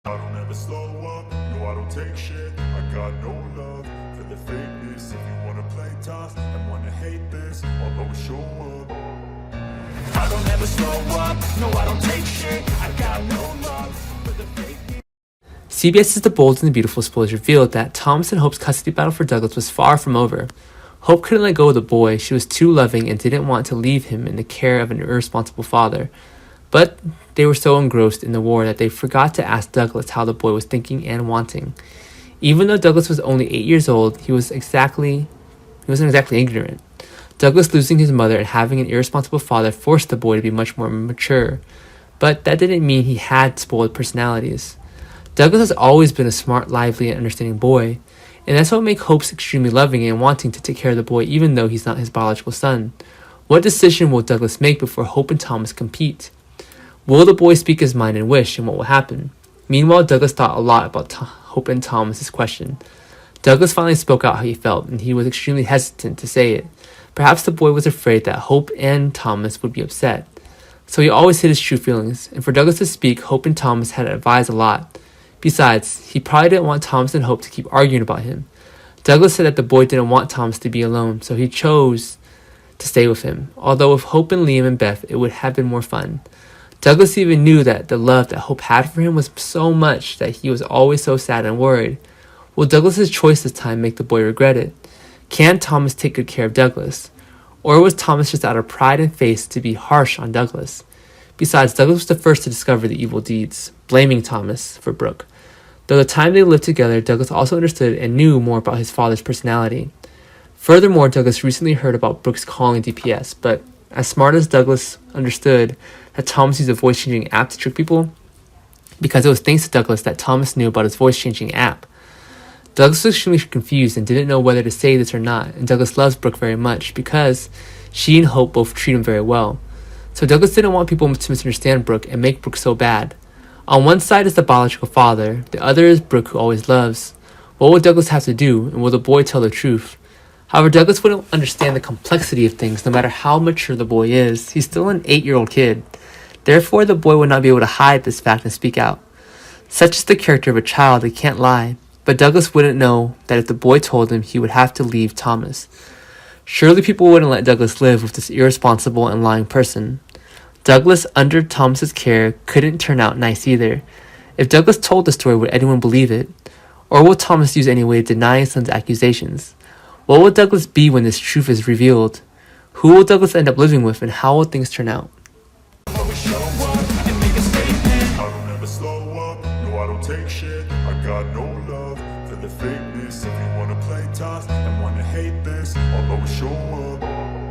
I don't ever slow up, no I don't take shit. I got no love for the fakeness. If you wanna play tough and wanna hate this, I'll always show up. I don't ever slow up, no I don't take shit. I got no love for the fakeness. CBS's The Bold and the Beautiful spoilers revealed that Thomas and Hope's custody battle for Douglas was far from over. Hope couldn't let go of the boy. She was too loving and didn't want to leave him in the care of an irresponsible father. But they were so engrossed in the war that they forgot to ask Douglas how the boy was thinking and wanting. Even though Douglas was only 8 years old, he wasn't exactly ignorant. Douglas losing his mother and having an irresponsible father forced the boy to be much more mature. But that didn't mean he had spoiled personalities. Douglas has always been a smart, lively, and understanding boy, and that's what makes Hope extremely loving and wanting to take care of the boy even though he's not his biological son. What decision will Douglas make before Hope and Thomas compete? Will the boy speak his mind and wish, and what will happen? Meanwhile, Douglas thought a lot about Hope and Thomas's question. Douglas finally spoke out how he felt, and he was extremely hesitant to say it. Perhaps the boy was afraid that Hope and Thomas would be upset. So he always hid his true feelings, and for Douglas to speak, Hope and Thomas had advised a lot. Besides, he probably didn't want Thomas and Hope to keep arguing about him. Douglas said that the boy didn't want Thomas to be alone, so he chose to stay with him, although with Hope and Liam and Beth, it would have been more fun. Douglas even knew that the love that Hope had for him was so much that he was always so sad and worried. Will Douglas's choice this time make the boy regret it? Can Thomas take good care of Douglas? Or was Thomas just out of pride and faith to be harsh on Douglas? Besides, Douglas was the first to discover the evil deeds, blaming Thomas for Brooke. Though the time they lived together, Douglas also understood and knew more about his father's personality. Furthermore, Douglas recently heard about Brooke's calling DPS, but as smart as Douglas understood that Thomas used a voice-changing app to trick people, because it was thanks to Douglas that Thomas knew about his voice-changing app. Douglas was extremely confused and didn't know whether to say this or not, and Douglas loves Brooke very much because she and Hope both treat him very well. So Douglas didn't want people to misunderstand Brooke and make Brooke so bad. On one side is the biological father, the other is Brooke, who always loves. What will Douglas have to do, and will the boy tell the truth? However, Douglas wouldn't understand the complexity of things no matter how mature the boy is. He's still an 8-year-old kid. Therefore, the boy would not be able to hide this fact and speak out. Such is the character of a child, they can't lie. But Douglas wouldn't know that if the boy told him, he would have to leave Thomas. Surely people wouldn't let Douglas live with this irresponsible and lying person. Douglas, under Thomas's care, couldn't turn out nice either. If Douglas told the story, would anyone believe it? Or will Thomas use any way to deny his son's accusations? What will Douglas be when this truth is revealed? Who will Douglas end up living with, and how will things turn out? Always show up and make a statement. I don't ever slow up, no I don't take shit. I got no love for the fakeness. If you wanna play tough and wanna hate this, I'll always show up.